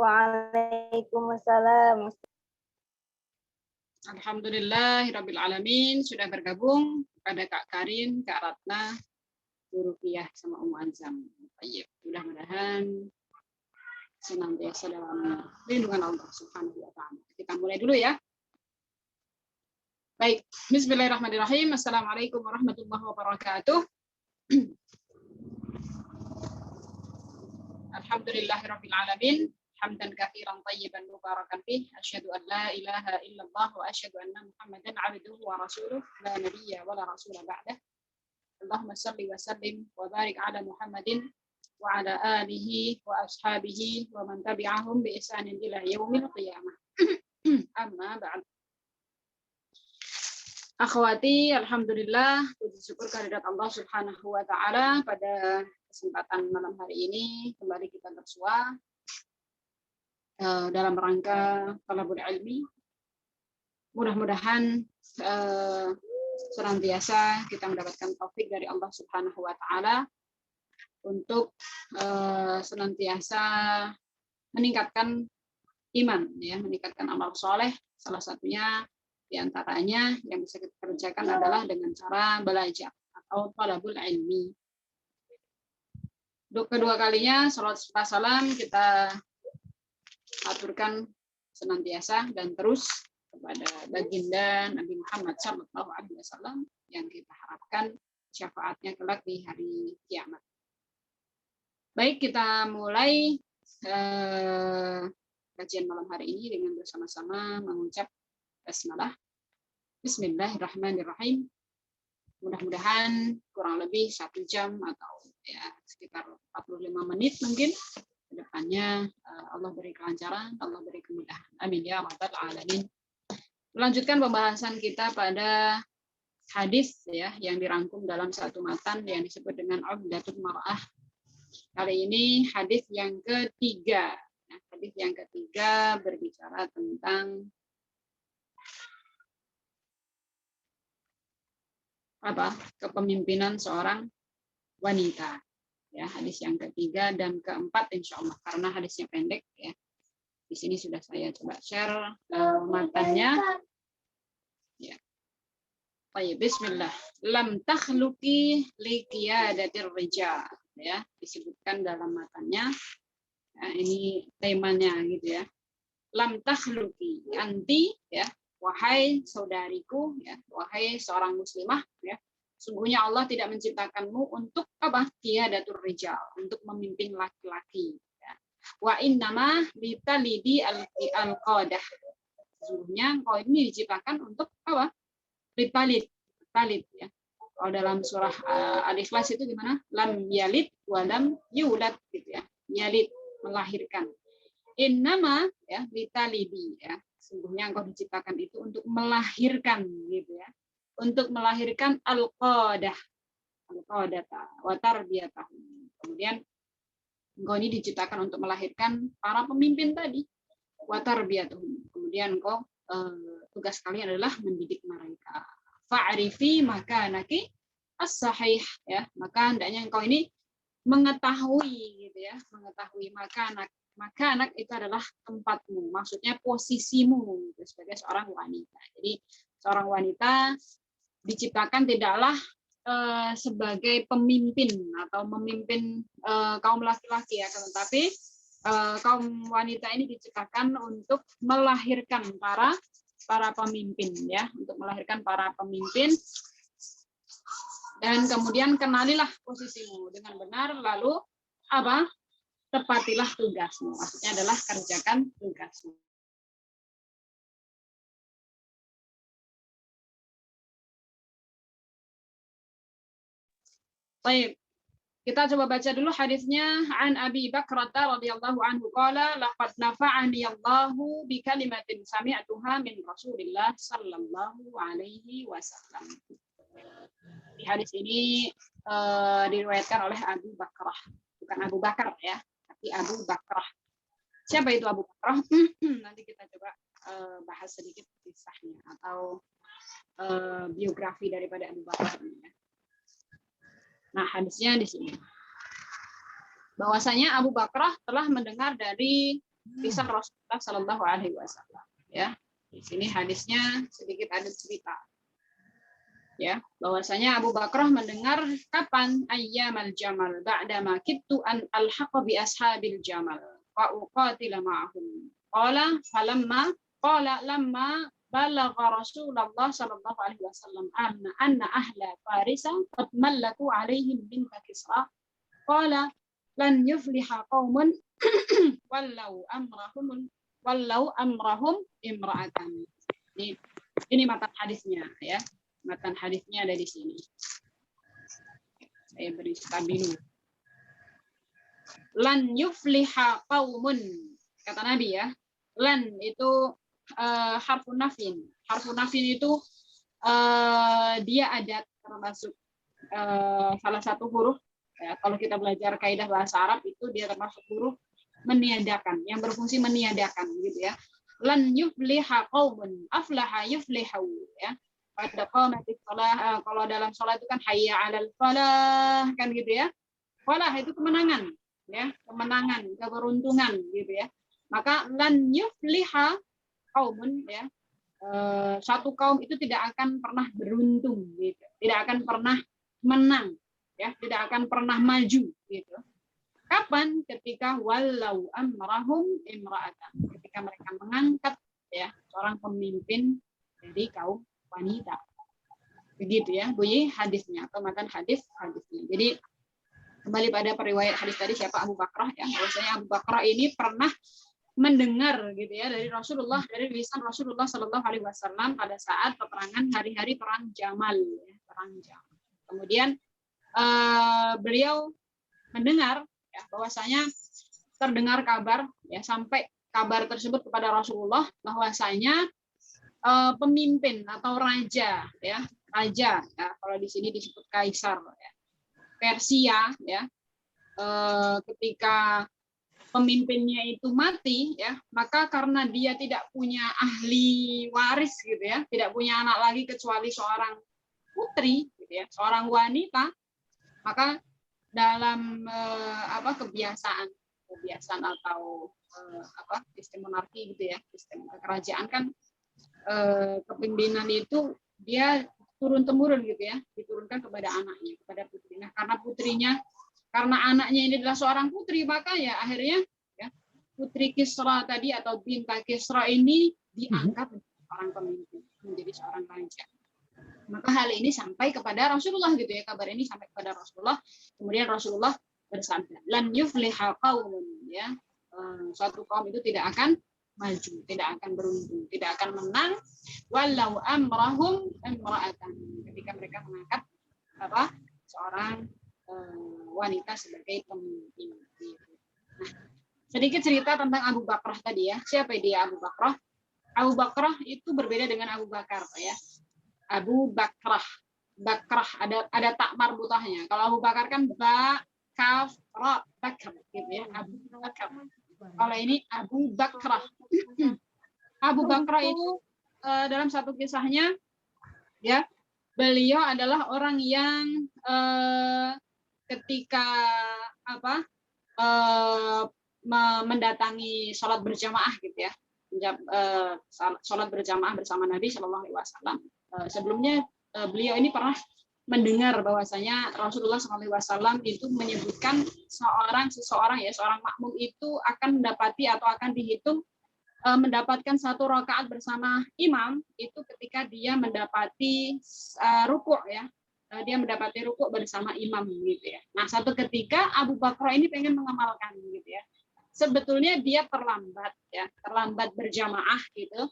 Waalaikumsalam. Alhamdulillahirabbil alamin, sudah bergabung pada Kak Karin, Kak Ratna, Bu Ruqiyah sama Ummu Anzam. Baik, mudah-mudahan senantiasa dalam lindungan Allah Subhanahu wa taala. Kita mulai dulu ya. Baik, bismillahirrahmanirrahim. Assalamualaikum warahmatullahi wabarakatuh. Alhamdulillahirabbil alamin. Hamdan katsiran thayyiban mubarakan fih. Asyhadu an la ilaha illallah wa asyhadu anna Muhammadan 'abduhu wa rasuluh. La nabiyya wa la rasula ba'dah. Allahumma shalli wa sallim wa barik 'ala Muhammadin wa 'ala alihi wa ashabihi wa man tabi'ahum bi ihsanin ila yaumil qiyamah. Amma ba'd. Akhwati, alhamdulillah, puji syukur kehadirat Allah Subhanahu wa taala, pada kesempatan malam hari ini kembali kita bersua dalam rangka talabul ilmi. Mudah-mudahan senantiasa kita mendapatkan taufik dari Allah Subhanahu wa taala untuk senantiasa meningkatkan iman, ya, meningkatkan amal soleh. Salah satunya di antaranya yang bisa kita kerjakan adalah dengan cara belajar atau talabul ilmi. Untuk kedua kalinya, salawat serta salam kita aturkan senantiasa dan terus kepada baginda Nabi Muhammad SAW yang kita harapkan syafaatnya kelak di hari kiamat. Baik, kita mulai kajian malam hari ini dengan bersama-sama mengucap basmalah. Bismillahirrahmanirrahim. Mudah-mudahan kurang lebih 1 jam atau ya sekitar 45 menit mungkin kedepannya Allah beri kelancaran, Allah beri kemudahan. Amin ya rabbal alamin. Melanjutkan pembahasan kita pada hadis ya yang dirangkum dalam satu matan yang disebut dengan Umdatul Mar'ah. Kali ini hadis yang ketiga. Nah, hadis yang ketiga berbicara tentang kepemimpinan seorang wanita. Ya, hadis yang ketiga dan keempat insya Allah, karena hadisnya pendek ya. Di sini sudah saya coba share matanya. Ya. Baik, bismillah. Lam takhluqi li qiyadatir rijal, ya, disebutkan dalam matanya. Ya, ini temanya gitu ya. Lam takhluqi, anti ya, wahai saudariku ya, wahai seorang muslimah ya. Sungguhnya Allah tidak menciptakanmu untuk apa? Qiyadatur rijal, untuk memimpin laki-laki. Ya. Wa innama litalidi al-qadah. Sungguhnya engkau ini diciptakan untuk apa? Litalid ya. Kalau dalam surah Al-Ikhlas itu gimana? Lam yalid wa lam yulad gitu ya. Yalid, melahirkan. Innama ya litalidi ya. Sungguhnya engkau diciptakan itu untuk melahirkan gitu ya. Untuk melahirkan al-qadah wa tarbiyatahum. Kemudian engkau ini diciptakan untuk melahirkan para pemimpin tadi, wa tarbiyatahum. Kemudian engkau tugas kalian adalah mendidik mereka. Fa'rifi makanaki as-sahih ya. Maka hendaknya engkau ini mengetahui gitu ya, mengetahui makanak itu adalah tempatmu, maksudnya posisimu gitu, sebagai seorang wanita. Jadi seorang wanita diciptakan tidaklah sebagai pemimpin atau memimpin kaum laki-laki ya, tetapi kaum wanita ini diciptakan untuk melahirkan para pemimpin ya, untuk melahirkan para pemimpin. Dan kemudian kenalilah posisimu dengan benar, lalu apa? Tepatilah tugasmu. Maksudnya adalah kerjakan tugasmu. Baik, kita coba baca dulu hadisnya. An Abi Bakrah radhiyallahu anhu qala laqad nafa'ani Allahu bi kalimatin sami'tuha min Rasulillah sallallahu alaihi wasallam. Di hadis ini diriwayatkan oleh Abu Bakrah, bukan Abu Bakar ya, tapi Abu Bakrah. Siapa itu Abu Bakrah? Nanti kita coba bahas sedikit kisahnya atau biografi daripada Abu Bakar ini ya. Nah, hadisnya di sini. Bahwasanya Abu Bakrah telah mendengar dari lisan Rasulullah Shallallahu Alaihi Wasallam. Ya, di sini hadisnya sedikit ada cerita. Ya, bahwasanya Abu Bakrah mendengar kapan ayyamal jamal ba'dama kittu an alhaqa bi ashabil jamal wa uqatila ma'ahum. Qala lamma balagha Rasulullah sallallahu alaihi wasallam anna ahla Farisa qad mallaku alaihim bin Kisra. Qala lan yufliha qaumun wallau amrahum imra'atan. Ini matan hadisnya ya. Matan hadisnya ada di sini. Saya beri stabilo. Lan yufliha qaumun, kata Nabi ya. Lan itu harfun nafin. Harfun nafin itu dia ada termasuk salah satu huruf ya, kalau kita belajar kaidah bahasa Arab itu dia termasuk huruf meniadakan, yang berfungsi meniadakan gitu ya. Lan yufliha qaumun, aflaha yuflihu ya. Pada qamatis shalah, kalau dalam salat itu kan hayya 'alal falah kan gitu ya. Falah itu kemenangan ya, kemenangan, keberuntungan gitu ya. Maka lan yufliha qaumun ya. Satu kaum itu tidak akan pernah beruntung gitu. Tidak akan pernah menang ya, tidak akan pernah maju gitu. Kapan? Ketika walau amrahum imra'atan, ketika mereka mengangkat ya seorang pemimpin dari kaum wanita. Begitu ya bunyi hadisnya atau matan hadisnya. Jadi kembali pada periwayat hadis tadi siapa Abu Bakrah ya, bahwasanya Abu Bakrah ini pernah mendengar gitu ya dari Rasulullah, dari lisan Rasulullah Shallallahu Alaihi Wasallam pada saat peperangan hari-hari perang Jamal ya, perang Jamal. Kemudian beliau mendengar ya, bahwasanya terdengar kabar ya, sampai kabar tersebut kepada Rasulullah bahwasanya pemimpin atau raja ya, kalau di sini disebut kaisar ya, Persia ya, ketika pemimpinnya itu mati ya, maka karena dia tidak punya ahli waris gitu ya, tidak punya anak lagi kecuali seorang putri gitu ya, seorang wanita, maka dalam kebiasaan atau sistem monarki gitu ya, sistem kerajaan kan kepemimpinan itu dia turun temurun gitu ya, diturunkan kepada anaknya, kepada putrinya. Karena anaknya ini adalah seorang putri, maka ya akhirnya ya, putri Kisra tadi atau Binta Kisra ini diangkat menjadi seorang pemimpin, menjadi seorang raja. Maka hal ini sampai kepada Rasulullah gitu ya, kabar ini sampai kepada Rasulullah. Kemudian Rasulullah bersabda, lan yufliha qaumun ya, suatu kaum itu tidak akan maju, tidak akan beruntung, tidak akan menang walau amrahum imra'atan, ketika mereka mengangkat seorang wanita sebagai pemimpin. Nah, sedikit cerita tentang Abu Bakrah tadi ya. Siapa dia Abu Bakrah? Abu Bakrah itu berbeda dengan Abu Bakar ya. Abu Bakrah, ada tak marbutahnya. Kalau Abu Bakar kan ba kaf ra bakar gitu ya. Abu Bakar. Kalau ini Abu Bakrah. Abu Bakrah itu dalam satu kisahnya ya, beliau adalah orang yang ketika mendatangi sholat berjamaah gitu ya, sholat berjamaah bersama Nabi Shallallahu Alaihi Wasallam. Sebelumnya beliau ini pernah mendengar bahwasanya Rasulullah SAW itu menyebutkan seseorang ya, seorang makmum itu akan mendapati atau akan dihitung mendapatkan satu rakaat bersama imam itu ketika dia mendapati rukuk ya, dia mendapati rukuk bersama imam gitu ya. Nah, satu ketika Abu Bakrah ini pengen mengamalkan gitu ya. Sebetulnya dia terlambat berjamaah gitu.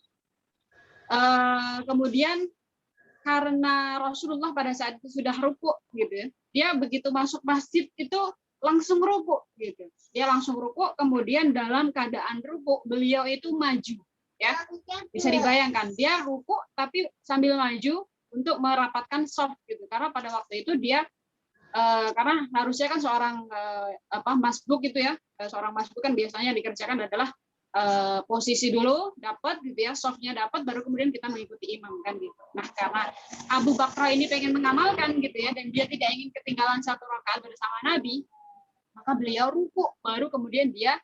Kemudian karena Rasulullah pada saat itu sudah rukuk gitu ya, dia begitu masuk masjid itu langsung rukuk gitu. Dia langsung rukuk, kemudian dalam keadaan rukuk beliau itu maju ya. Bisa dibayangkan dia rukuk tapi sambil maju untuk merapatkan shaf gitu. Karena pada waktu itu dia karena harusnya kan seorang masbuk gitu ya. Seorang masbuk kan biasanya dikerjakan adalah posisi dulu dapat gitu ya, softnya dapat, baru kemudian kita mengikuti imam kan gitu. Nah, karena Abu Bakrah ini pengen mengamalkan gitu ya, dan dia tidak ingin ketinggalan satu rakaat bersama Nabi, maka beliau rukuk, baru kemudian dia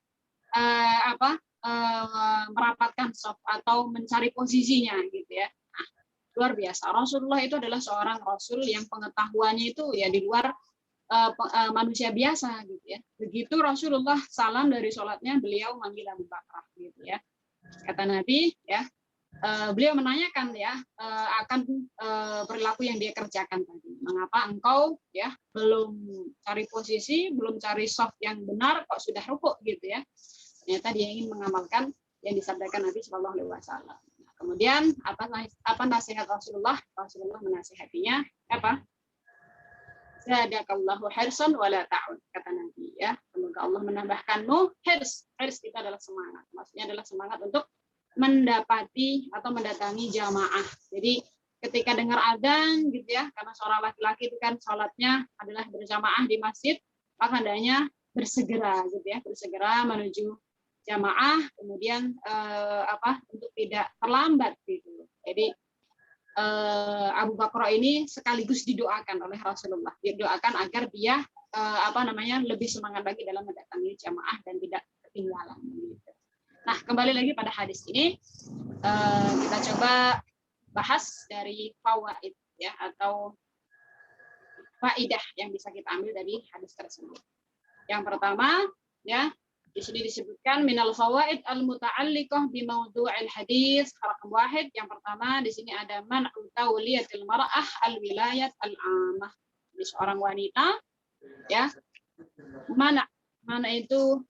merapatkan saf atau mencari posisinya gitu ya. Nah, luar biasa. Rasulullah itu adalah seorang rasul yang pengetahuannya itu ya di luar manusia biasa gitu ya. Begitu Rasulullah salam dari sholatnya, beliau manggil Abu Bakar gitu ya. Kata Nabi ya, beliau menanyakan ya akan perilaku yang dia kerjakan tadi. Mengapa engkau ya belum cari posisi, belum cari soft yang benar, kok sudah rukuk gitu ya? Ternyata dia ingin mengamalkan yang disampaikan Nabi Shallallahu Alaihi Wasallam. Kemudian apa nasihat Rasulullah? Rasulullah menasihatinya apa? Zadakallahu hirsan wala ta'ud, kata Nabi ya. Semoga Allah menambahkanmu hirs. Hirs itu adalah semangat. Maksudnya adalah semangat untuk mendapati atau mendatangi jamaah. Jadi ketika dengar adzan gitu ya, karena seorang laki-laki itu kan sholatnya adalah berjamaah di masjid, maka hendaknya bersegera gitu ya, bersegera menuju jamaah, kemudian untuk tidak terlambat gitu. Jadi Abu Bakar ini sekaligus didoakan oleh Rasulullah, didoakan agar dia lebih semangat lagi dalam mendatangi jamaah dan tidak ketinggalan. Gitu. Nah, kembali lagi pada hadis ini, kita coba bahas dari fawaid ya atau faidah yang bisa kita ambil dari hadis tersebut. Yang pertama, ya di sini disebutkan minal fawaid al muta'alliqah bi mawdu'il hadis raqam 1. Yang pertama di sini ada man'u tawliyatil mar'ah al wilayat al 'ammah. Jadi seorang wanita ya mana itu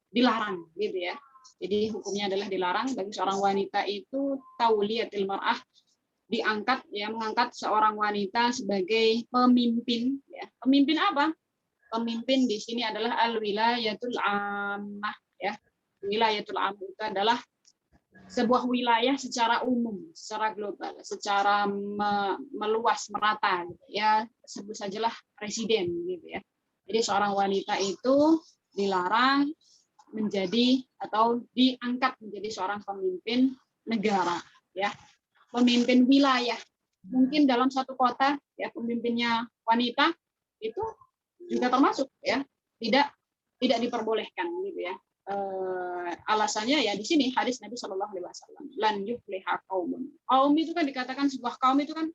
dilarang gitu ya. Jadi hukumnya adalah dilarang bagi seorang wanita itu tauliyatil mar'ah, diangkat ya, mengangkat seorang wanita sebagai pemimpin ya. Pemimpin apa? Pemimpin di sini adalah al-wilayatul ammah ya. Wilayatul ammah itu adalah sebuah wilayah secara umum, secara global, secara meluas, merata gitu ya. Sebut sajalah presiden gitu ya. Jadi seorang wanita itu dilarang menjadi atau diangkat menjadi seorang pemimpin negara ya. Pemimpin wilayah. Mungkin dalam satu kota ya pemimpinnya wanita itu juga termasuk ya, tidak diperbolehkan gitu ya. Alasannya ya di sini hadis Nabi Shallallahu Alaihi Wasallam, lan yufliha qaumun. Kaum itu kan dikatakan sebuah kaum itu kan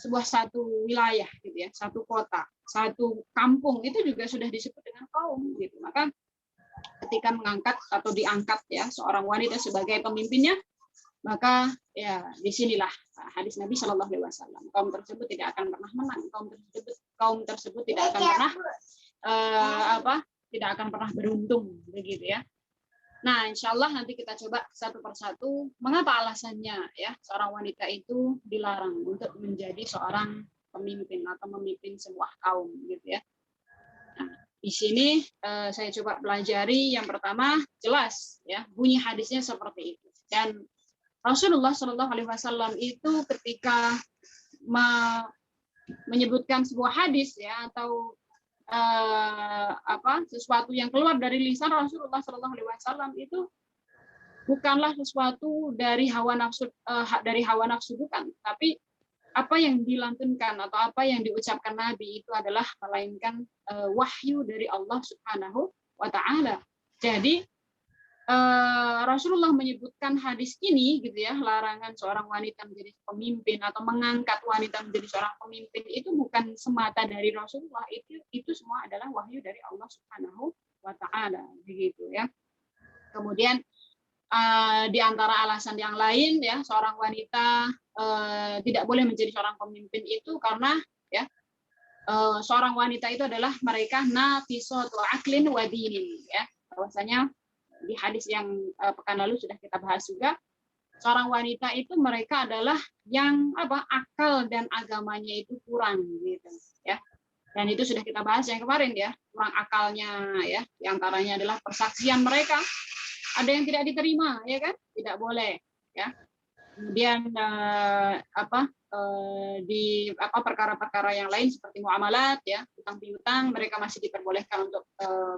sebuah satu wilayah gitu ya, satu kota, satu kampung itu juga sudah disebut dengan kaum gitu. Maka ketika mengangkat atau diangkat ya seorang wanita sebagai pemimpinnya, maka ya disinilah hadis Nabi Shallallahu Alaihi Wasallam, kaum tersebut tidak akan pernah menang, kaum tersebut tidak akan pernah tidak akan pernah beruntung begitu ya. Nah, insya Allah nanti kita coba satu persatu mengapa alasannya ya seorang wanita itu dilarang untuk menjadi seorang pemimpin atau memimpin sebuah kaum gitu ya. Nah, di sini saya coba pelajari. Yang pertama jelas ya bunyi hadisnya seperti itu, dan Rasulullah Shallallahu Alaihi Wasallam itu ketika menyebutkan sebuah hadis ya atau sesuatu yang keluar dari lisan Rasulullah Shallallahu Alaihi Wasallam itu bukanlah sesuatu dari hawa nafsu bukan, tapi apa yang dilantunkan atau apa yang diucapkan Nabi itu adalah melainkan wahyu dari Allah Subhanahu wa Ta'ala. Jadi Rasulullah menyebutkan hadis ini gitu ya, larangan seorang wanita menjadi pemimpin atau mengangkat wanita menjadi seorang pemimpin itu bukan semata dari Rasulullah, itu semua adalah wahyu dari Allah Subhanahu wa Ta'ala begitu ya. Kemudian di antara alasan yang lain ya seorang wanita tidak boleh menjadi seorang pemimpin itu karena ya seorang wanita itu adalah mereka nafisatu aklin wa dinin ya, bahwasanya di hadis yang pekan lalu sudah kita bahas juga, seorang wanita itu mereka adalah yang akal dan agamanya itu kurang gitu ya. Dan itu sudah kita bahas yang kemarin ya, kurang akalnya ya, di antaranya adalah persaksian mereka ada yang tidak diterima ya kan, tidak boleh ya. Kemudian di perkara-perkara yang lain seperti muamalat ya, utang piutang, mereka masih diperbolehkan untuk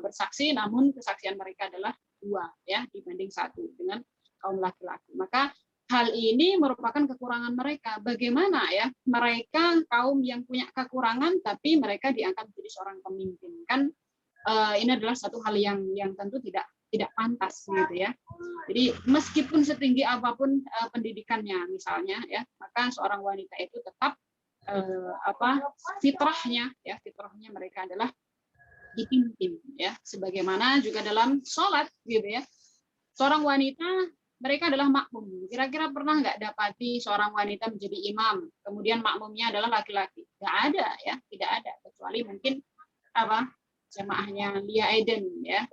bersaksi, namun kesaksian mereka adalah 2 ya dibanding 1 dengan kaum laki-laki. Maka hal ini merupakan kekurangan mereka. Bagaimana ya mereka kaum yang punya kekurangan tapi mereka diangkat menjadi seorang pemimpin, kan ini adalah satu hal yang tentu tidak tidak pantas gitu ya. Jadi meskipun setinggi apapun pendidikannya misalnya ya, maka seorang wanita itu tetap fitrahnya mereka adalah dipimpin ya, sebagaimana juga dalam sholat gitu ya. Seorang wanita mereka adalah makmum. Kira-kira pernah nggak dapati seorang wanita menjadi imam, kemudian makmumnya adalah laki-laki? Nggak ada ya, tidak ada, kecuali mungkin jamaahnya Lia Eden ya.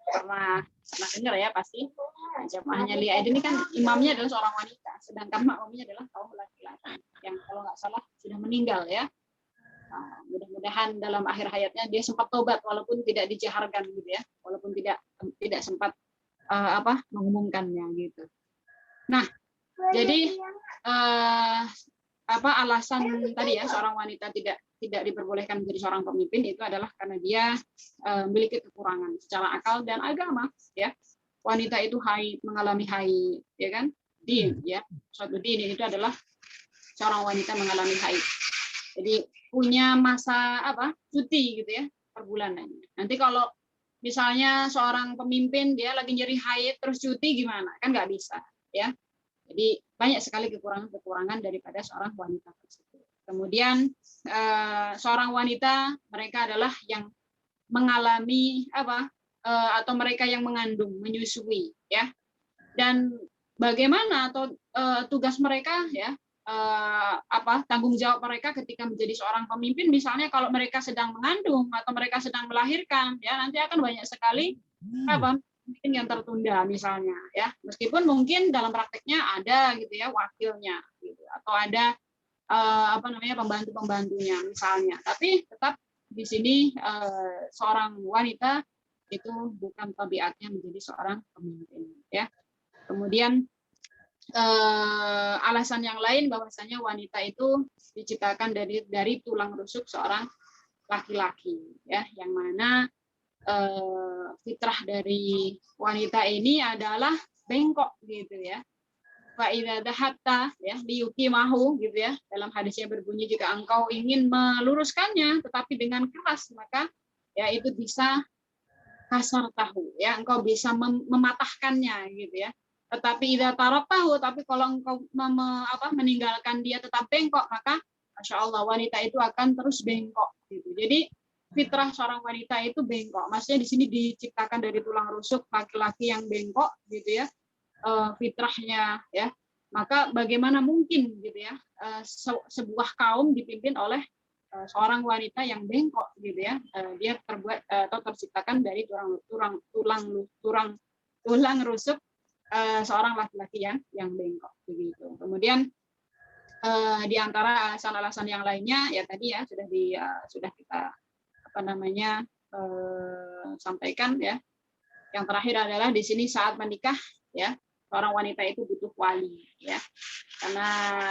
Pernah dengar ya pasti. Nah, jamaahnya Lia Eden ini kan imamnya adalah seorang wanita, sedangkan makmumnya adalah kaum laki-laki yang kalau nggak salah sudah meninggal ya. Nah, mudah-mudahan dalam akhir hayatnya dia sempat tobat walaupun tidak dijaharkan gitu ya, walaupun tidak sempat mengumumkannya gitu. Nah, jadi alasan tadi ya seorang wanita tidak diperbolehkan menjadi seorang pemimpin itu adalah karena dia memiliki kekurangan secara akal dan agama ya. Wanita itu haid, mengalami haid ya kan? Din ya. Suatu din itu adalah seorang wanita mengalami haid. Jadi punya masa cuti gitu ya per bulan. Nanti kalau misalnya seorang pemimpin dia lagi nyeri haid terus cuti gimana? Kan nggak bisa ya. Jadi banyak sekali kekurangan daripada seorang wanita tersebut. Kemudian seorang wanita mereka adalah yang mengalami atau mereka yang mengandung, menyusui ya. Dan bagaimana atau tugas mereka ya, tanggung jawab mereka ketika menjadi seorang pemimpin, misalnya kalau mereka sedang mengandung atau mereka sedang melahirkan ya, nanti akan banyak sekali mungkin yang tertunda misalnya ya, meskipun mungkin dalam prakteknya ada gitu ya wakilnya gitu, atau ada pembantunya misalnya, tapi tetap di sini seorang wanita itu bukan tabiatnya menjadi seorang pemimpin ya. Kemudian alasan yang lain bahwasanya wanita itu diciptakan dari tulang rusuk seorang laki-laki ya, yang mana fitrah dari wanita ini adalah bengkok gitu ya. Fa idza dahatta ya liyuqimahu gitu ya. Dalam hadisnya berbunyi jika engkau ingin meluruskannya tetapi dengan keras maka ya itu bisa kasar tahu ya, engkau bisa mematahkannya gitu ya. Tetapi idza taraktahu, tapi kalau engkau meninggalkan dia tetap bengkok, maka Masya Allah wanita itu akan terus bengkok gitu. Jadi fitrah seorang wanita itu bengkok. Maksudnya di sini diciptakan dari tulang rusuk laki-laki yang bengkok gitu ya, fitrahnya ya. Maka bagaimana mungkin gitu ya sebuah kaum dipimpin oleh seorang wanita yang bengkok gitu ya. Dia terbuat atau terciptakan dari tulang rusuk seorang laki-laki yang bengkok begitu. Kemudian di antara alasan-alasan yang lainnya ya tadi ya sudah kita sampaikan ya. Yang terakhir adalah di sini saat menikah ya, seorang wanita itu butuh wali ya. Karena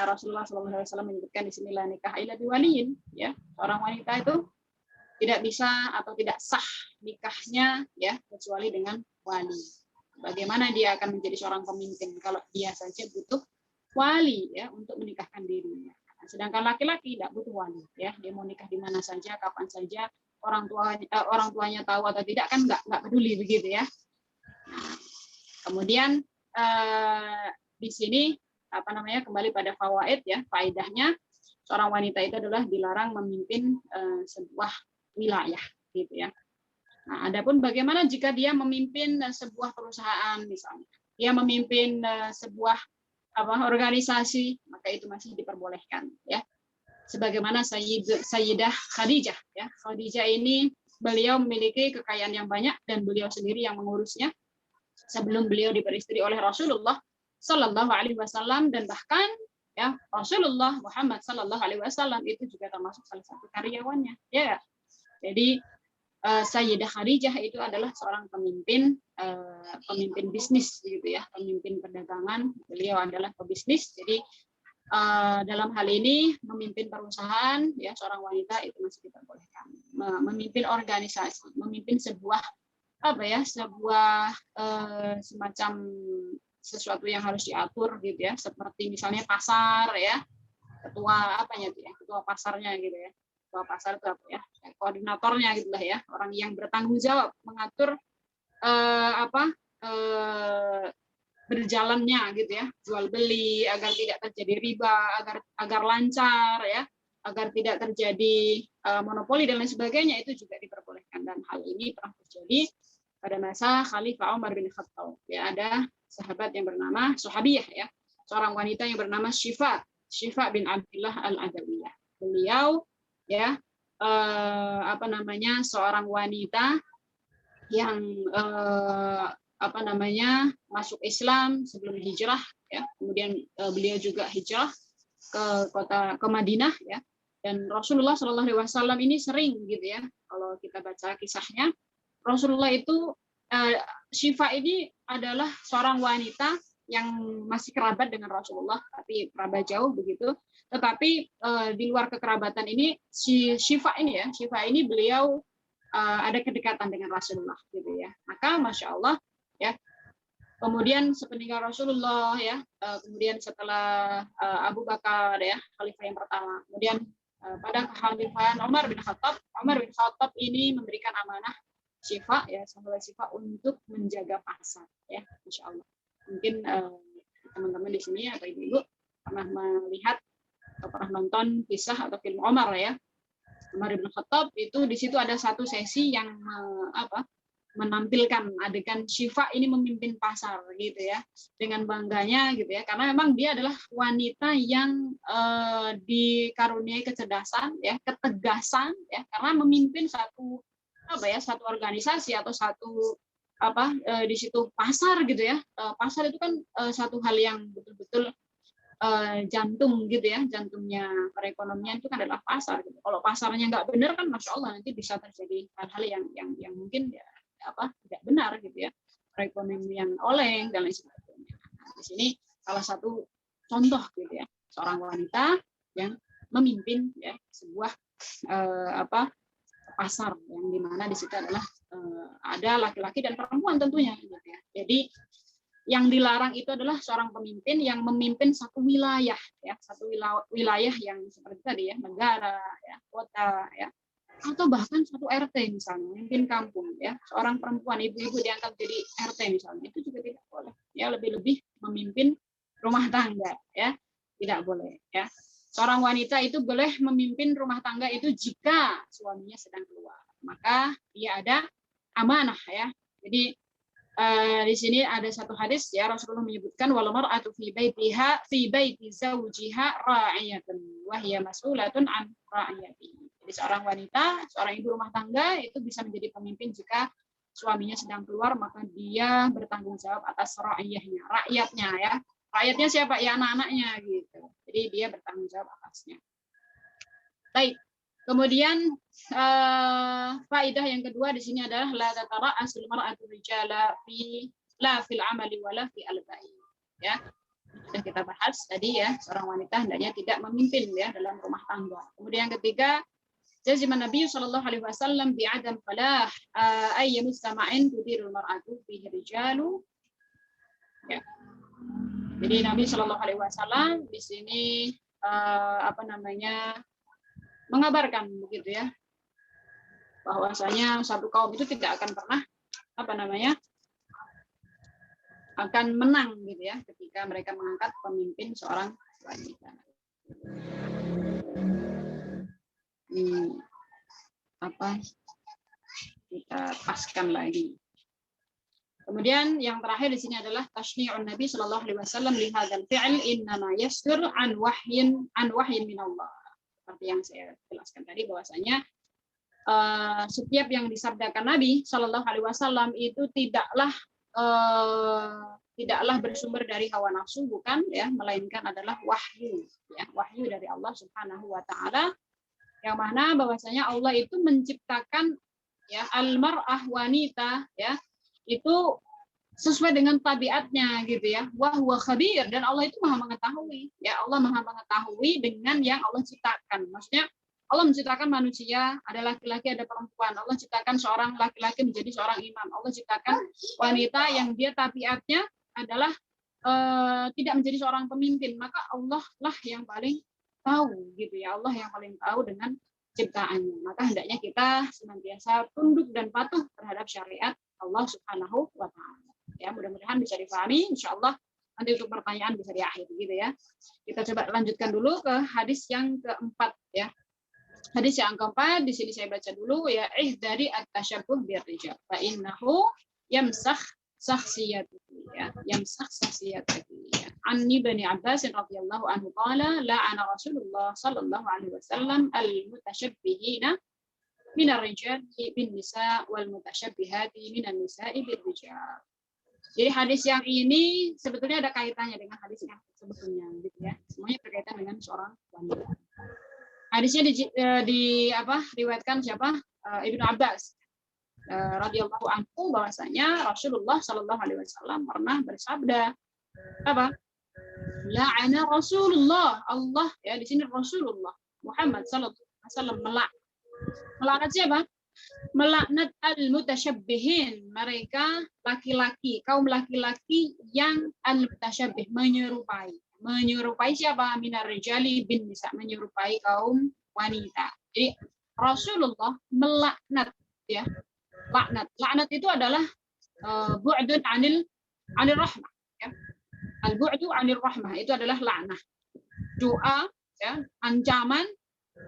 Rasulullah SAW menyebutkan di sini la nikah illa biwaliyin ya. Seorang wanita itu tidak bisa atau tidak sah nikahnya ya kecuali dengan wali. Bagaimana dia akan menjadi seorang pemimpin kalau dia saja butuh wali ya untuk menikahkan dirinya. Sedangkan laki-laki tidak butuh wali ya, dia mau nikah di mana saja, kapan saja, orang tuanya tahu atau tidak kan nggak peduli begitu ya. Nah, kemudian di sini kembali pada fawaid ya, faedahnya seorang wanita itu adalah dilarang memimpin sebuah wilayah gitu ya. Nah, adapun bagaimana jika dia memimpin sebuah perusahaan misalnya, dia memimpin sebuah organisasi, maka itu masih diperbolehkan ya. Sebagaimana Sayyidah Khadijah ya. Khadijah ini beliau memiliki kekayaan yang banyak dan beliau sendiri yang mengurusnya sebelum beliau diperistri oleh Rasulullah Sallallahu Alaihi Wasallam, dan bahkan ya Rasulullah Muhammad Sallallahu Alaihi Wasallam itu juga termasuk salah satu karyawannya ya. Jadi Sayyidah Khadijah itu adalah seorang pemimpin bisnis gitu ya, pemimpin perdagangan. Beliau adalah pebisnis. Jadi dalam hal ini memimpin perusahaan ya, seorang wanita itu masih diperbolehkan. Memimpin organisasi, memimpin sebuah semacam sesuatu yang harus diatur gitu ya, seperti misalnya pasar ya, ketua pasarnya gitu ya. Ketua pasar itu koordinatornya gitulah ya, orang yang bertanggung jawab mengatur apa berjalannya gitu ya, jual beli, agar tidak terjadi riba, agar lancar ya, agar tidak terjadi monopoli dan lain sebagainya, itu juga diperbolehkan. Dan hal ini pernah terjadi pada masa Khalifah Umar bin Khattab. Ya, ada sahabat yang bernama Sahabiyah ya, seorang wanita yang bernama Syifa bin Abdullah Al-Adawiyah. Beliau ya apa namanya, seorang wanita yang apa namanya, masuk Islam sebelum hijrah ya, kemudian beliau juga hijrah ke Madinah ya, dan Rasulullah Shallallahu Alaihi Wasallam ini sering gitu ya, kalau kita baca kisahnya, Rasulullah itu Syifa ini adalah seorang wanita yang masih kerabat dengan Rasulullah, tapi kerabat jauh begitu. Tetapi di luar kekerabatan ini, Syifa ini beliau ada kedekatan dengan Rasulullah gitu ya. Maka Masya Allah ya, kemudian sepeninggal Rasulullah ya, kemudian setelah Abu Bakar ya, khalifah yang pertama, kemudian pada kekhalifahan Umar bin Khattab ini memberikan amanah Syifa ya, sahabat Syifa, untuk menjaga pasar ya, Masya Allah. Mungkin teman-teman di sini atau ibu-ibu pernah melihat atau pernah nonton kisah atau film Umar ya, Umar bin Khattab itu, di situ ada satu sesi yang menampilkan adegan Syifa ini memimpin pasar gitu ya, dengan bangganya gitu ya, karena memang dia adalah wanita yang dikaruniai kecerdasan ya, ketegasan ya, karena memimpin satu organisasi atau satu di situ pasar gitu ya. Pasar itu kan satu hal yang betul-betul jantung gitu ya, jantungnya perekonomian itu kan adalah pasar gitu. Kalau pasarnya nggak benar kan Masya Allah nanti bisa terjadi hal-hal yang mungkin ya tidak benar gitu ya, perekonomian oleng dan lain sebagainya. Nah, di sini salah satu contoh gitu ya, seorang wanita yang memimpin ya sebuah pasar yang dimana di situ adalah ada laki-laki dan perempuan tentunya gitu ya. Jadi yang dilarang itu adalah seorang pemimpin yang memimpin satu wilayah ya, satu wilayah yang seperti tadi ya, negara ya, kota ya, atau bahkan satu RT misalnya, memimpin kampung ya, seorang perempuan, ibu-ibu diangkat jadi RT misalnya, itu juga tidak boleh ya, lebih-lebih memimpin rumah tangga ya, tidak boleh ya. Seorang wanita itu boleh memimpin rumah tangga itu jika suaminya sedang keluar, maka dia ada amanah ya. Jadi di sini ada satu hadis ya, Rasulullah menyebutkan wal mar'atu fi baiti zawjiha ra'iyatun wa hiya mas'ulatun an ra'iyatihi. Jadi seorang wanita, seorang ibu rumah tangga itu bisa menjadi pemimpin jika suaminya sedang keluar, maka dia bertanggung jawab atas ra'iyahnya, rakyatnya ya. Rakyatnya siapa? Ya anak-anaknya gitu. Jadi dia bertanggung jawab atasnya. Baik. Kemudian faedah yang kedua di sini adalah la tatara'asul mar'atu rijala fi la fil amali wala fi al-ba'i. Ya. Sudah kita bahas tadi ya, seorang wanita hendaknya tidak memimpin ya dalam rumah tangga. Kemudian yang ketiga, jaziman Nabi sallallahu alaihi wasallam bi adam falah ay mustama'in tudirul mar'atu fi rijalu. Ya. Jadi Nabi Shallallahu Alaihi Wasallam di sini mengabarkan begitu ya, bahwasanya satu kaum itu tidak akan pernah akan menang gitu ya, ketika mereka mengangkat pemimpin seorang wanita. Kita paskan lagi. Kemudian yang terakhir di sini adalah tashni'un Nabi Shallallahu Alaihi Wasallam li hadzal fi'l innama yasdur an wahyin min Allah. Seperti yang saya jelaskan tadi, bahwasanya setiap yang disabdakan Nabi Shallallahu Alaihi Wasallam itu tidaklah bersumber dari hawa nafsu, bukan ya, melainkan adalah wahyu ya, wahyu dari Allah Subhanahu Wa Taala, yang mana bahwasanya Allah itu menciptakan ya al-mar'ah, wanita ya, itu sesuai dengan tabiatnya gitu ya. Wa huwa khabir, dan Allah itu maha mengetahui ya, Allah maha mengetahui dengan yang Allah ciptakan. Maksudnya Allah menciptakan manusia, ada laki-laki ada perempuan. Allah ciptakan seorang laki-laki menjadi seorang imam. Allah ciptakan wanita yang dia tabiatnya adalah tidak menjadi seorang pemimpin. Maka Allah lah yang paling tahu gitu ya, Allah yang paling tahu dengan ciptaannya. Maka hendaknya kita senantiasa tunduk dan patuh terhadap syariat Allah Subhanahu wa taala. Ya, mudah-mudahan bisa dipahami. Insyaallah nanti untuk pertanyaan bisa di akhir gitu ya. Kita coba lanjutkan dulu ke hadis yang keempat ya. Hadis yang keempat di sini saya baca dulu ya, dari at-tasyabbuh birrijal fa innahu yamsakh shakhsiyatihi ya, yamsakh shakhsiyatihi ya. An Ibnu Abbas radhiyallahu anhu qala la'ana Rasulullah sallallahu alaihi wasallam al-mutasyabbihina min ar-rijali bin nisa wal mutasyabbihati min an-nisa'i birrijal. Jadi hadis yang ini sebetulnya ada kaitannya dengan hadis yang sebelumnya gitu ya. Semuanya berkaitan dengan seorang wanita. Hadisnya riwayatkan siapa? Ibnu Abbas radhiyallahu anhu bahwasanya Rasulullah Shallallahu alaihi wasallam pernah bersabda apa? La'ana Rasulullah, Allah ya, di sini Rasulullah Muhammad sallallahu alaihi wasallam melaknat siapa? Melaknat al-mutasyabbihin, mereka laki-laki, kaum laki-laki yang al-mutasyabbih, menyerupai siapa? Minar rijali bin nisa, menyerupai kaum wanita. Jadi Rasulullah melaknat ya. Laknat itu adalah bu'dun anil rahmah ya. Al-bu'du anil rahmah itu adalah laknah. Doa ya, ancaman,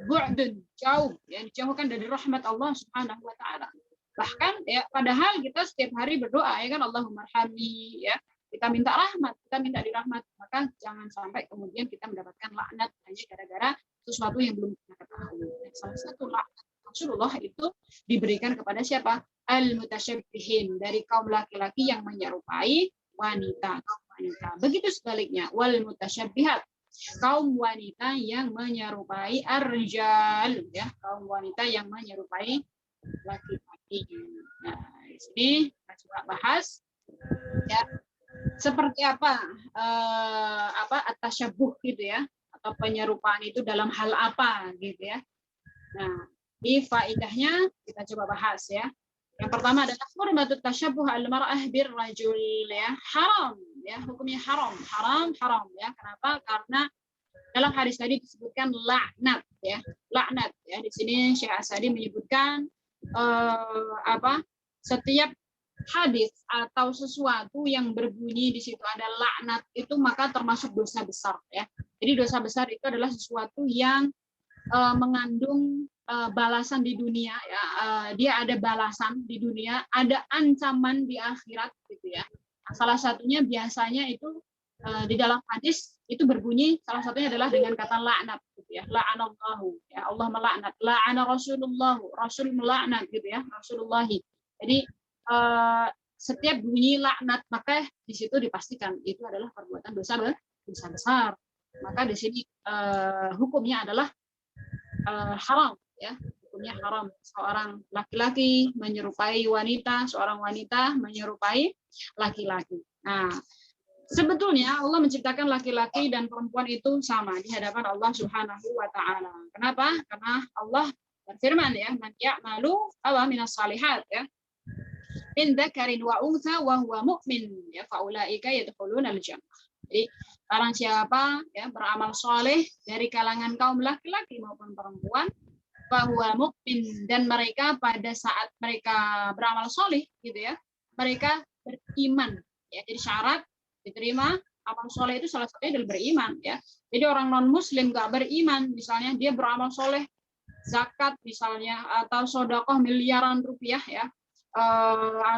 bu'dun jauh ya, dijauhkan dari rahmat Allah Subhanahu wa taala. Bahkan ya, padahal kita setiap hari berdoa ya kan, Allahumma arhamni ya. Kita minta rahmat, kita minta dirahmat, maka jangan sampai kemudian kita mendapatkan laknat hanya gara-gara sesuatu yang belum kita ketahui. Salah satu laknat Rasulullah itu diberikan kepada siapa? Al-mutasyabbihin, dari kaum laki-laki yang menyerupai wanita, kaum wanita. Begitu sebaliknya, wal mutasyabbihat, kaum wanita yang menyerupai ar-rijal ya, kaum wanita yang menyerupai laki-laki. Nah, di sini kita coba bahas ya, seperti apa at-tasyabbuh gitu ya, atau penyerupaan itu dalam hal apa gitu ya. Nah, di faedahnya kita coba bahas ya. Yang pertama adalah hurmatut tasyabbuh al-mar'ah birrajul ya, haram ya, hukumnya haram ya. Kenapa? Karena dalam hadis tadi disebutkan laknat ya, laknat ya. Di sini Syekh Asadi menyebutkan setiap hadis atau sesuatu yang berbunyi di situ ada laknat itu maka termasuk dosa besar ya. Jadi dosa besar itu adalah sesuatu yang mengandung balasan di dunia ya. Dia ada balasan di dunia, ada ancaman di akhirat gitu ya. Salah satunya biasanya itu di dalam hadis itu berbunyi, salah satunya adalah dengan kata laknat gitu ya. La'anallahu ya, Allah melaknat. La'ana Rasulullah, Rasul melaknat gitu ya, Rasulullahi. Jadi setiap bunyi laknat maka di situ dipastikan itu adalah perbuatan dosa besar. Maka di sini hukumnya adalah haram ya, hukumnya haram. Seorang laki-laki menyerupai wanita, seorang wanita menyerupai laki-laki. Nah, sebetulnya Allah menciptakan laki-laki dan perempuan itu sama di hadapan Allah Subhanahu wa taala. Kenapa? Karena Allah berfirman ya, man ya'malu minas salihat ya, in dzakarin wa untha wa huwa mu'min ya faulaika yadkhulunal jannah. Jadi barang siapa ya beramal soleh dari kalangan kaum laki-laki maupun perempuan, bahwa mukmin, dan mereka pada saat mereka beramal soleh gitu ya, mereka beriman ya. Jadi syarat diterima amal soleh itu salah satunya adalah beriman ya. Jadi orang non muslim nggak beriman, misalnya dia beramal soleh zakat misalnya atau sedekah miliaran rupiah ya,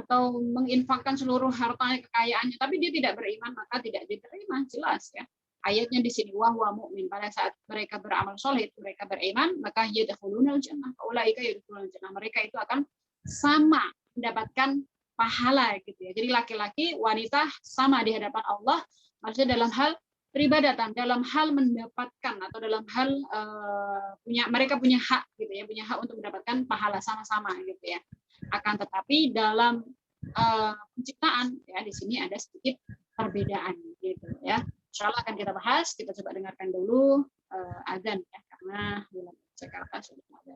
atau menginfakkan seluruh hartanya, kekayaannya, tapi dia tidak beriman, maka tidak diterima, jelas ya. Ayatnya di sini wahwa mukmin, pada saat mereka beramal soleh, mereka beriman, maka yadkhulunal jannah, ulaika yadkhulunal jannah, mereka itu akan sama mendapatkan pahala gitu ya. Jadi laki-laki, wanita sama di hadapan Allah, maksudnya dalam hal peribadatan, dalam hal mendapatkan atau dalam hal mereka punya hak gitu ya, punya hak untuk mendapatkan pahala sama-sama gitu ya. Akan tetapi dalam penciptaan ya di sini ada sedikit perbedaan gitu ya. Insyaallah akan kita bahas. Kita coba dengarkan dulu azan ya, karena di Jakarta sudah ada.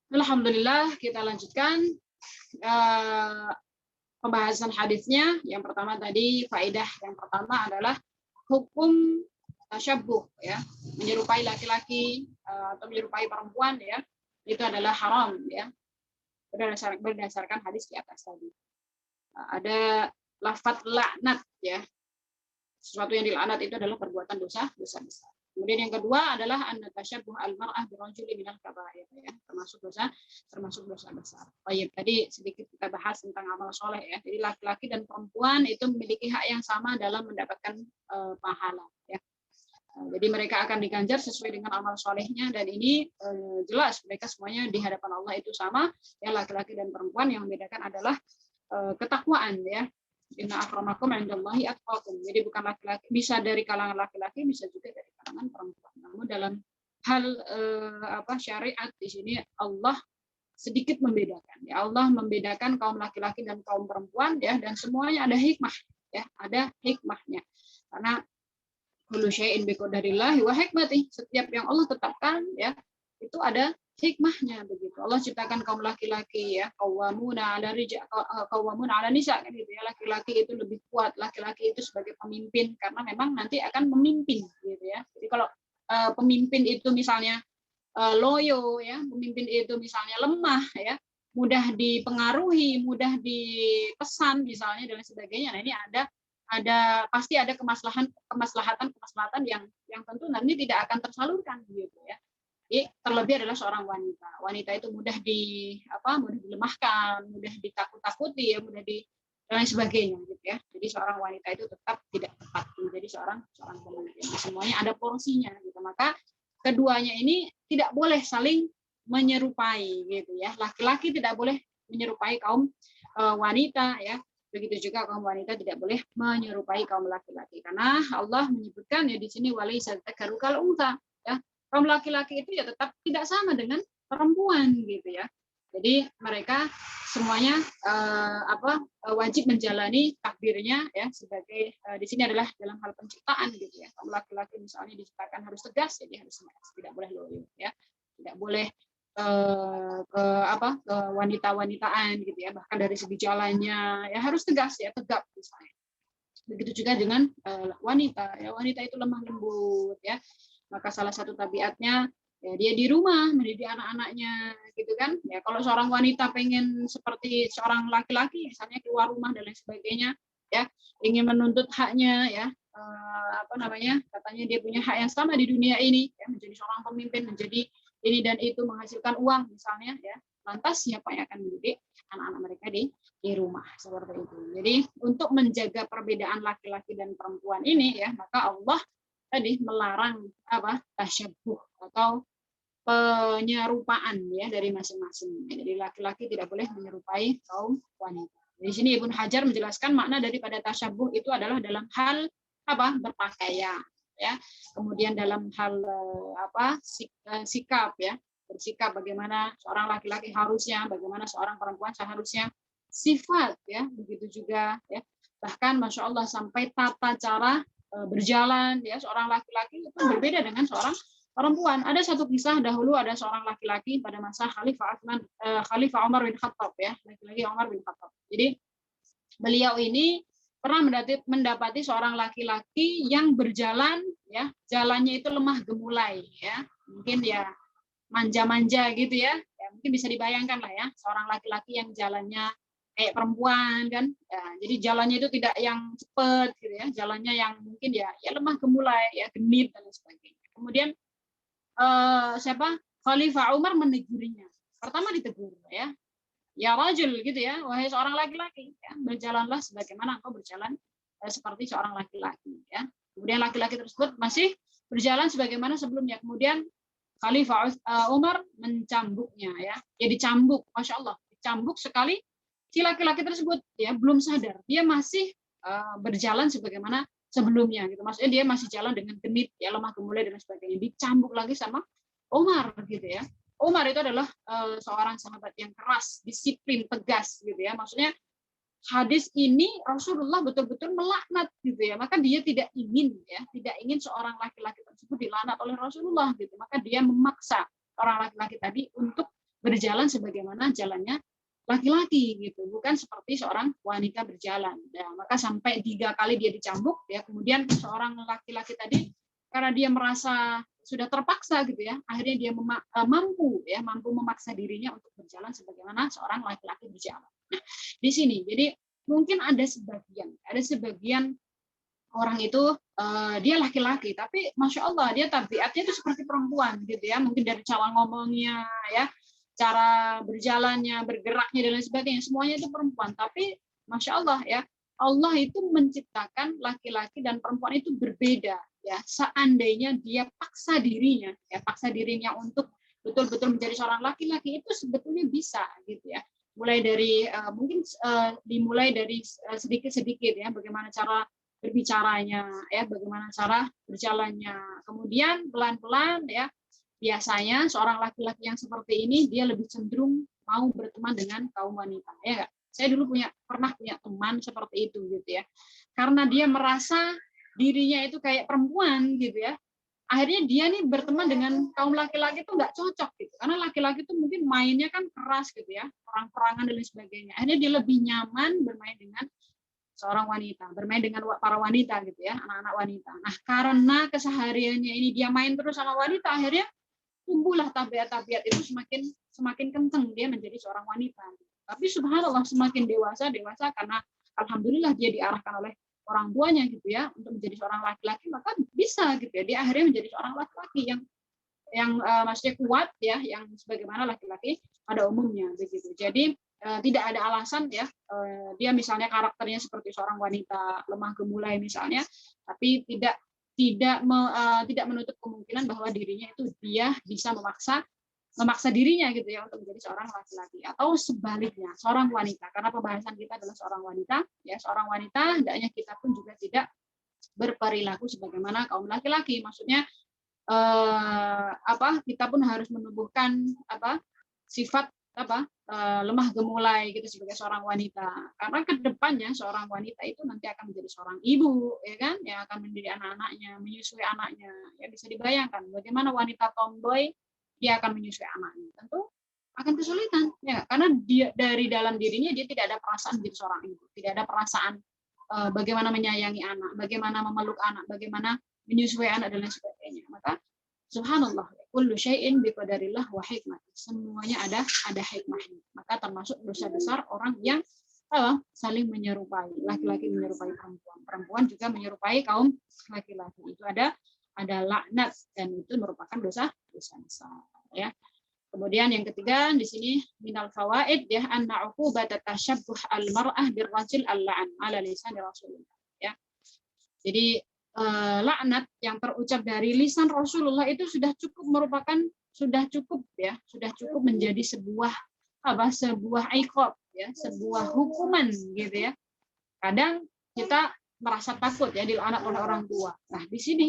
Alhamdulillah, kita lanjutkan pembahasan hadisnya. Yang pertama tadi, faedah yang pertama adalah hukum tasyabbuh, ya, menyerupai laki-laki atau menyerupai perempuan, ya, itu adalah haram, ya, berdasarkan hadis di atas tadi. Ada lafaz laknat, ya, sesuatu yang dilaknat itu adalah perbuatan dosa besar. Kemudian yang kedua adalah an tasyabbuh al-mar'ah birajuli minal kaba'ir, ya, termasuk dosa besar. Baik, tadi sedikit kita bahas tentang amal soleh, ya. Jadi laki-laki dan perempuan itu memiliki hak yang sama dalam mendapatkan pahala, ya. Jadi mereka akan diganjar sesuai dengan amal solehnya, dan ini jelas mereka semuanya di hadapan Allah itu sama, ya, laki-laki dan perempuan. Yang membedakan adalah ketakwaan, ya. Inna akramakum indallahi atqakum. Jadi bukan laki-laki, bisa dari kalangan laki-laki, bisa juga dari kalangan perempuan. Namun dalam hal syariat di sini Allah sedikit membedakan. Ya, Allah membedakan kaum laki-laki dan kaum perempuan, ya, dan semuanya ada hikmah, ya, ada hikmahnya. Karena kullu syai'in biqadarillahi wa hikmati. Setiap yang Allah tetapkan, ya, itu ada hikmahnya begitu. Allah ciptakan kaum laki-laki, ya, qawwamuna 'ala nisa, kan gitu ya. Laki-laki itu lebih kuat, laki-laki itu sebagai pemimpin karena memang nanti akan memimpin gitu ya. Jadi kalau pemimpin itu misalnya loyo, ya, pemimpin itu misalnya lemah, ya, mudah dipengaruhi, mudah dipesan misalnya dan sebagainya. Nah, ini pasti ada kemaslahatan yang tentu nanti tidak akan tersalurkan gitu ya. Jadi terlebih adalah seorang wanita. Wanita itu mudah dilemahkan, mudah ditakut-takuti, ya, dan lain sebagainya gitu ya. Jadi seorang wanita itu tetap tidak tepat menjadi seorang pemimpin. Semuanya ada porsinya gitu. Maka keduanya ini tidak boleh saling menyerupai gitu ya. Laki-laki tidak boleh menyerupai kaum wanita, ya. Begitu juga kaum wanita tidak boleh menyerupai kaum laki-laki, karena Allah menyebutkan, ya, di sini walaysa dzakaru kal untha, ya. Kaum laki-laki itu ya tetap tidak sama dengan perempuan gitu ya. Jadi mereka semuanya wajib menjalani takdirnya, ya, sebagai di sini adalah dalam hal penciptaan gitu ya. Kaum laki-laki misalnya diciptakan harus tegas, jadi harus tegas, tidak boleh loyo, ya. Tidak boleh ke wanita-wanitaan gitu ya, bahkan dari segi jalannya, ya, harus tegas, ya, tegap misalnya. Begitu juga dengan wanita, ya, wanita itu lemah lembut, ya. Maka salah satu tabiatnya, ya, dia di rumah mendidik anak-anaknya gitu kan. Ya, kalau seorang wanita pengen seperti seorang laki-laki misalnya keluar rumah dan lain sebagainya, ya, ingin menuntut haknya, ya, katanya dia punya hak yang sama di dunia ini, ya, menjadi seorang pemimpin, menjadi ini dan itu, menghasilkan uang misalnya, ya, lantas siapa yang akan mendidik anak-anak mereka di rumah seperti itu. Jadi untuk menjaga perbedaan laki-laki dan perempuan ini, ya, maka Allah tadi melarang tasyabbuh atau penyerupaan, ya, dari masing-masing. Jadi laki-laki tidak boleh menyerupai kaum wanita. Di sini Ibnu Hajar menjelaskan makna daripada tasyabbuh itu adalah dalam hal berpakaian, ya. Kemudian dalam hal sikap, ya. Bersikap bagaimana seorang laki-laki harusnya, bagaimana seorang perempuan seharusnya, sifat, ya, begitu juga, ya. Bahkan Masya Allah sampai tata cara berjalan, ya, seorang laki-laki itu berbeda dengan seorang perempuan. Ada satu kisah dahulu, ada seorang laki-laki pada masa Khalifah Umar bin Khattab, ya, laki-laki Umar bin Khattab. Jadi beliau ini pernah mendapati seorang laki-laki yang berjalan, ya, jalannya itu lemah gemulai, ya, mungkin ya manja-manja gitu ya. Ya, mungkin bisa dibayangkan lah, ya, seorang laki-laki yang jalannya kayak perempuan kan, ya, jadi jalannya itu tidak yang cepat gitu ya, jalannya yang mungkin ya lemah gemulai, ya, genit dan sebagainya. Kemudian Khalifah Umar menegurinya. Pertama ditegur, ya rajul gitu ya, wahai seorang laki-laki, ya, berjalanlah sebagaimana engkau berjalan seperti seorang laki-laki, ya. Kemudian laki-laki tersebut masih berjalan sebagaimana sebelumnya. Kemudian Khalifah Umar mencambuknya, ya, dicambuk, Masya Allah, dicambuk sekali. Si laki-laki tersebut, ya, belum sadar, dia masih berjalan sebagaimana sebelumnya gitu. Maksudnya dia masih jalan dengan genit, ya, lemah gemulai dan sebagainya. Dicambuk lagi sama Umar gitu ya. Umar itu adalah seorang sahabat yang keras, disiplin, tegas gitu ya. Maksudnya hadis ini Rasulullah betul-betul melaknat gitu ya. Maka dia tidak ingin seorang laki-laki tersebut dilaknat oleh Rasulullah gitu. Maka dia memaksa orang laki-laki tadi untuk berjalan sebagaimana jalannya laki-laki gitu, bukan seperti seorang wanita berjalan. Ya, maka sampai 3 kali dia dicambuk, ya kemudian seorang laki-laki tadi karena dia merasa sudah terpaksa gitu ya, akhirnya dia mampu memaksa dirinya untuk berjalan sebagaimana seorang laki-laki berjalan. Nah, di sini jadi mungkin ada sebagian orang itu dia laki-laki tapi masya Allah dia tabiatnya itu seperti perempuan gitu ya, mungkin dari cara ngomongnya ya, cara berjalannya, bergeraknya dan lain sebagainya semuanya itu perempuan, tapi masya Allah ya, Allah itu menciptakan laki-laki dan perempuan itu berbeda ya. Seandainya dia paksa dirinya untuk betul-betul menjadi seorang laki-laki, itu sebetulnya bisa gitu ya. Mulai dari mungkin dimulai dari sedikit-sedikit ya, bagaimana cara berbicaranya ya, bagaimana cara berjalannya, kemudian pelan-pelan ya, biasanya seorang laki-laki yang seperti ini dia lebih cenderung mau berteman dengan kaum wanita ya enggak? Saya dulu pernah punya teman seperti itu gitu ya, karena dia merasa dirinya itu kayak perempuan gitu ya, akhirnya dia nih berteman dengan kaum laki-laki itu nggak cocok gitu, karena laki-laki itu mungkin mainnya kan keras gitu ya, perang-perangan dan lain sebagainya, akhirnya dia lebih nyaman bermain dengan seorang wanita, bermain dengan para wanita gitu ya, anak-anak wanita. Nah, karena kesehariannya ini dia main terus sama wanita, akhirnya tumbuhlah tabiat-tabiat itu semakin kenceng dia menjadi seorang wanita. Tapi subhanallah semakin dewasa karena alhamdulillah dia diarahkan oleh orang tuanya gitu ya untuk menjadi seorang laki-laki, maka bisa gitu ya, dia akhirnya menjadi seorang laki-laki yang maksudnya kuat ya, yang sebagaimana laki-laki pada umumnya begitu. Jadi tidak ada alasan ya dia misalnya karakternya seperti seorang wanita lemah gemulai misalnya, tapi tidak menutup kemungkinan bahwa dirinya itu dia bisa memaksa dirinya gitu ya untuk menjadi seorang laki-laki, atau sebaliknya seorang wanita, karena pembahasan kita adalah seorang wanita ya, seorang wanita hendaknya kita pun juga tidak berperilaku sebagaimana kaum laki-laki, maksudnya kita pun harus menumbuhkan sifat lemah gemulai gitu sebagai seorang wanita, karena kedepannya seorang wanita itu nanti akan menjadi seorang ibu ya kan, yang akan mendidik anak-anaknya, menyusui anaknya ya. Bisa dibayangkan bagaimana wanita tomboy dia akan menyusui anaknya, tentu akan kesulitan ya, karena dia dari dalam dirinya dia tidak ada perasaan menjadi seorang ibu, tidak ada perasaan bagaimana menyayangi anak, bagaimana memeluk anak, bagaimana menyusui anak dan lain sebagainya. Maka subhanallah, kullu syai'in biqadarillah wa hikmah. Semuanya ada hikmahnya. Maka termasuk dosa besar orang yang saling menyerupai, laki-laki menyerupai perempuan, perempuan juga menyerupai kaum laki-laki. Itu ada laknat, dan itu merupakan dosa besar ya. Kemudian yang ketiga di sini minal fawaid ya, anna uqubat tashabbuh al-mar'ah birrajul al-la'n ala lisan Rasulullah ya. Jadi laknat yang terucap dari lisan Rasulullah itu sudah cukup menjadi sebuah iqab ya, sebuah hukuman gitu ya. Kadang kita merasa takut ya dilaknat oleh orang tua. Nah, di sini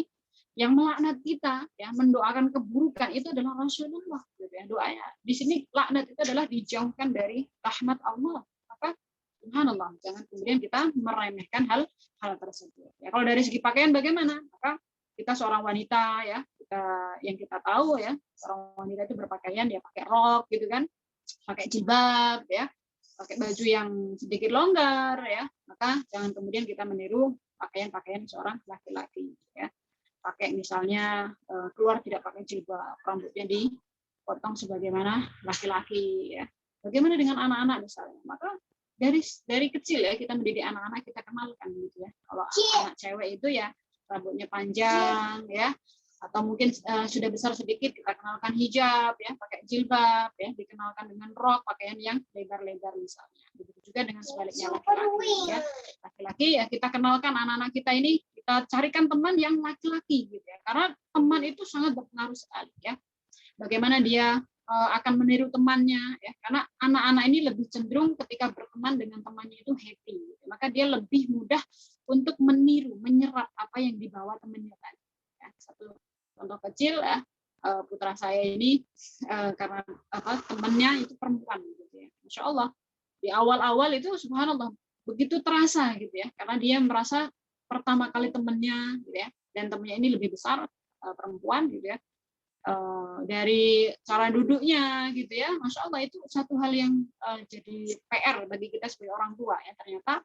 yang melaknat kita ya, mendoakan keburukan itu adalah Rasulullah gitu ya. Doanya di sini laknat itu adalah dijauhkan dari rahmat Allah. Maka subhanallah, jangan kemudian kita meremehkan hal tersebut. Ya, kalau dari segi pakaian bagaimana? Maka kita seorang wanita ya, yang kita tahu ya, seorang wanita itu berpakaian dia pakai rok gitu kan, pakai jilbab ya, pakai baju yang sedikit longgar ya. Maka jangan kemudian kita meniru pakaian seorang laki-laki ya. Pakai misalnya keluar tidak pakai jilbab, rambutnya dipotong sebagaimana laki-laki ya. Bagaimana dengan anak-anak misalnya? Maka dari kecil ya kita mendidik anak-anak, kita kenalkan gitu ya. Kalau anak cewek itu ya rambutnya panjang ya, atau mungkin sudah besar sedikit kita kenalkan hijab ya, pakai jilbab ya, dikenalkan dengan rok, pakaian yang lebar-lebar misalnya. Begitu juga dengan sebaliknya laki-laki ya. Laki-laki ya kita kenalkan anak-anak kita ini, kita carikan teman yang laki-laki gitu ya. Karena teman itu sangat berpengaruh sekali ya. Bagaimana dia akan meniru temannya ya, karena anak-anak ini lebih cenderung ketika berteman dengan temannya itu happy gitu. Maka dia lebih mudah untuk meniru, menyerap apa yang dibawa temannya tadi ya. Satu contoh kecil ya, putra saya ini karena temannya itu perempuan gitu ya, Masya Allah di awal-awal itu subhanallah begitu terasa gitu ya, karena dia merasa pertama kali temannya gitu ya, dan temannya ini lebih besar perempuan gitu ya, dari cara duduknya gitu ya, Masya Allah itu satu hal yang jadi PR bagi kita sebagai orang tua ya. Ternyata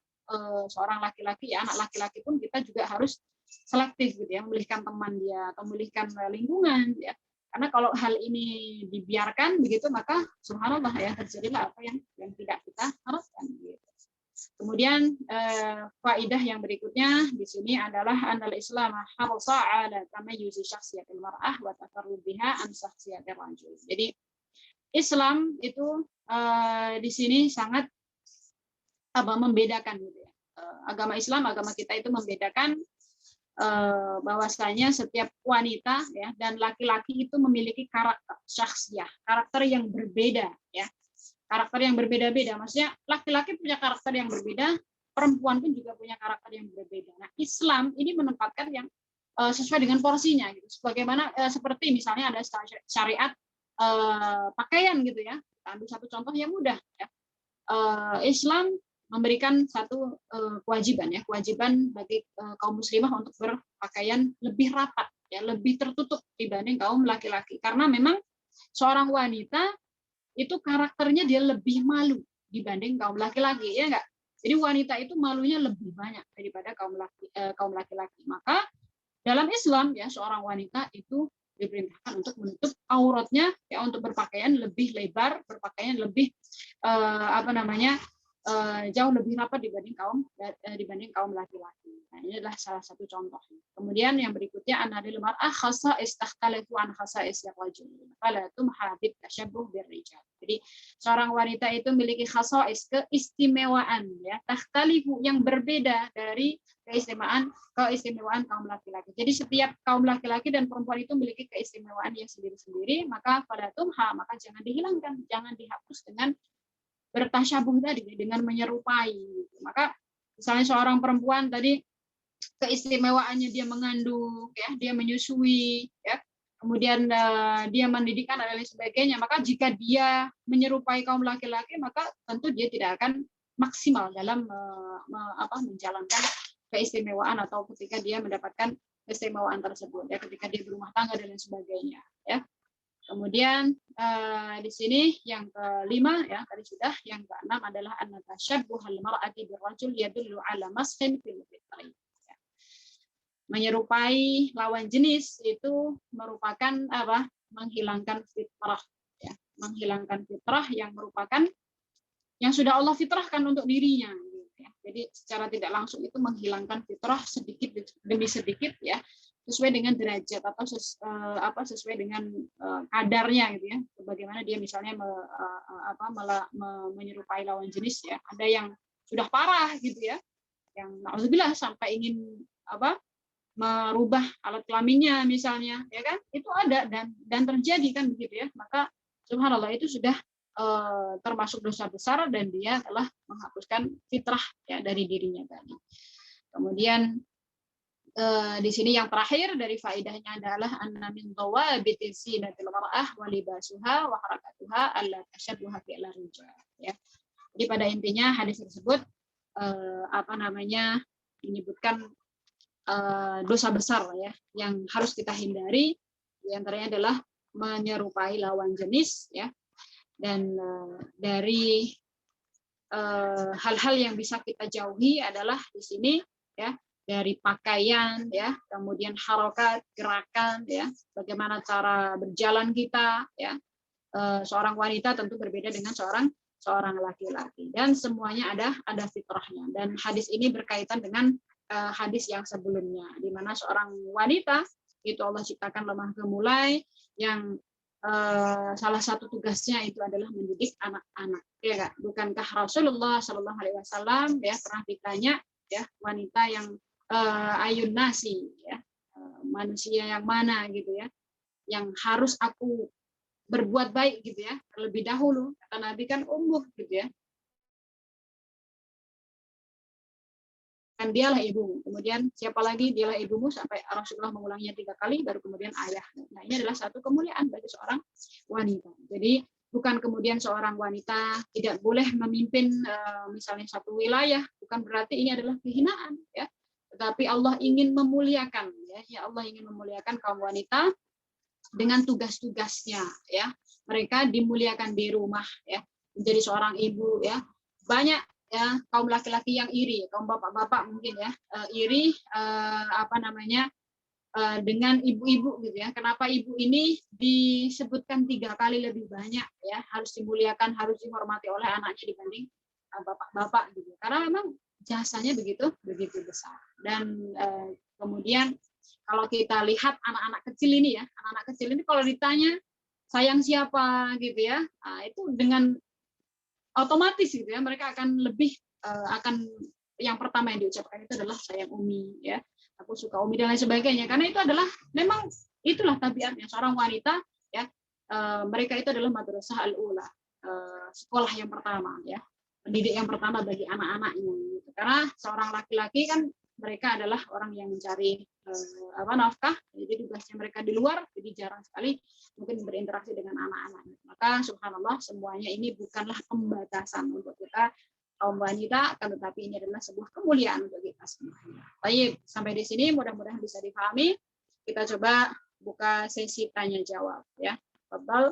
seorang laki-laki ya, anak laki-laki pun kita juga harus selektif gitu ya, memilihkan teman dia atau memilihkan lingkungan ya. Karena kalau hal ini dibiarkan begitu, maka subhanallah ya, terjadilah apa yang tidak kita harapkan gitu. Kemudian faidah yang berikutnya di sini adalah anal Islam harsa ala tamayyuz syakhsiyatil mar'ah wa tafarrud biha an syakhsiyatir rajul. Jadi Islam itu di sini sangat membedakan gitu ya. Agama Islam, agama kita itu membedakan bahwasanya setiap wanita ya dan laki-laki itu memiliki karakter syakhsiyah, karakter yang berbeda ya. Karakter yang berbeda-beda, maksudnya laki-laki punya karakter yang berbeda, perempuan pun juga punya karakter yang berbeda. Nah, Islam ini menempatkan yang sesuai dengan porsinya, gitu. Sebagaimana seperti misalnya ada syariat pakaian gitu ya. Kita ambil satu contoh yang mudah. Ya. Islam memberikan satu kewajiban ya, kewajiban bagi kaum muslimah untuk berpakaian lebih rapat, ya, lebih tertutup dibanding kaum laki-laki. Karena memang seorang wanita itu karakternya dia lebih malu dibanding kaum laki-laki, ya enggak? Jadi wanita itu malunya lebih banyak daripada kaum laki-laki. Maka dalam Islam ya seorang wanita itu diperintahkan untuk menutup auratnya ya, untuk berpakaian lebih lebar, berpakaian lebih jauh lebih rapat dibanding kaum laki-laki. Nah, ini adalah salah satu contoh. Kemudian yang berikutnya anadil mar'ah khasa'is takhtalifu an khasa'is rajul. Fala tumhabit tasyabbuh birrijal. Jadi seorang wanita itu memiliki khasa'is, keistimewaan ya, takhtalifu yang berbeda dari keistimewaan kaum laki-laki. Jadi setiap kaum laki-laki dan perempuan itu memiliki keistimewaan yang sendiri-sendiri, maka pada maka jangan dihilangkan, jangan dihapus dengan bertasyabuh tadi, dengan menyerupai. Maka misalnya seorang perempuan tadi keistimewaannya dia mengandung, ya, dia menyusui, ya, kemudian dia mendidikan dan lain sebagainya. Maka jika dia menyerupai kaum laki-laki, maka tentu dia tidak akan maksimal dalam menjalankan keistimewaan atau ketika dia mendapatkan keistimewaan tersebut, ya, ketika dia berumah tangga dan lain sebagainya, ya. Kemudian di sini yang kelima ya tadi sudah, yang keenam adalah an-tashabbuhal mar'ati birrajul yadullu ala mashin fil fitri. Menyerupai lawan jenis itu merupakan menghilangkan fitrah ya, menghilangkan fitrah yang merupakan yang sudah Allah fitrahkan untuk dirinya gitu ya. Jadi secara tidak langsung itu menghilangkan fitrah sedikit demi sedikit ya, sesuai dengan derajat atau sesuai dengan kadarnya gitu ya. Bagaimana dia misalnya menyerupai lawan jenis ya. Ada yang sudah parah gitu ya, yang na'udzubillah sampai ingin merubah alat kelaminnya misalnya, ya kan? Itu ada dan terjadi kan begitu ya. Maka subhanallah itu sudah termasuk dosa besar dan dia telah menghapuskan fitrah ya dari dirinya tadi. Kemudian di sini yang terakhir dari faedahnya adalah anna min dawabiti zinatil mar'ah wa libasuha wa harakatuha alla tashabbuha bi'al rijal ya. Jadi pada intinya hadis tersebut menyebutkan dosa besar ya yang harus kita hindari, di antaranya adalah menyerupai lawan jenis ya, dan dari hal-hal yang bisa kita jauhi adalah di sini ya, dari pakaian ya, kemudian harokat, gerakan ya, bagaimana cara berjalan kita ya. Seorang wanita tentu berbeda dengan seorang laki-laki dan semuanya ada fitrahnya. Dan hadis ini berkaitan dengan hadis yang sebelumnya, di mana seorang wanita itu Allah ciptakan lemah gemulai yang salah satu tugasnya itu adalah mendidik anak-anak, ya Kak? Bukankah Rasulullah Shallallahu Alaihi Wasallam ya pernah ditanya ya, wanita yang ayun nasi ya, manusia yang mana gitu ya, yang harus aku berbuat baik gitu ya terlebih dahulu, kata Nabi kan ummuh gitu ya, kan dialah ibumu, kemudian siapa lagi, dialah ibumu, sampai Rasulullah mengulanginya 3 kali, baru kemudian ayah. Nah, ini adalah satu kemuliaan bagi seorang wanita. Jadi bukan kemudian seorang wanita tidak boleh memimpin misalnya satu wilayah, bukan berarti ini adalah kehinaan ya, tetapi Allah ingin memuliakan ya, Allah ingin memuliakan kaum wanita dengan tugas-tugasnya, ya. Mereka dimuliakan di rumah, ya, menjadi seorang ibu, ya. Banyak ya kaum laki-laki yang iri, kaum bapak-bapak mungkin ya, iri dengan ibu-ibu gitu ya. Kenapa ibu ini disebutkan 3 kali lebih banyak ya, harus dimuliakan, harus dihormati oleh anaknya dibanding bapak-bapak gitu. Karena memang jasanya begitu besar. Dan kemudian kalau kita lihat anak-anak kecil ini ya, anak-anak kecil ini kalau ditanya sayang siapa gitu ya, nah, itu dengan otomatis gitu ya, mereka akan lebih akan yang pertama yang diucapkan itu adalah sayang Umi ya, aku suka Umi dan lain sebagainya, karena itu adalah memang itulah tabiatnya seorang wanita ya. Mereka itu adalah madrasah al-ula, sekolah yang pertama ya, pendidik yang pertama bagi anak-anaknya gitu. Karena seorang laki-laki kan mereka adalah orang yang mencari nafkah, jadi tugasnya mereka di luar, jadi jarang sekali mungkin berinteraksi dengan anak-anak. Maka subhanallah semuanya ini bukanlah pembatasan untuk kita kaum wanita, akan tetapi ini adalah sebuah kemuliaan untuk kita semuanya. Baik, sampai di sini mudah-mudahan bisa dipahami. Kita coba buka sesi tanya jawab ya. Fadhal.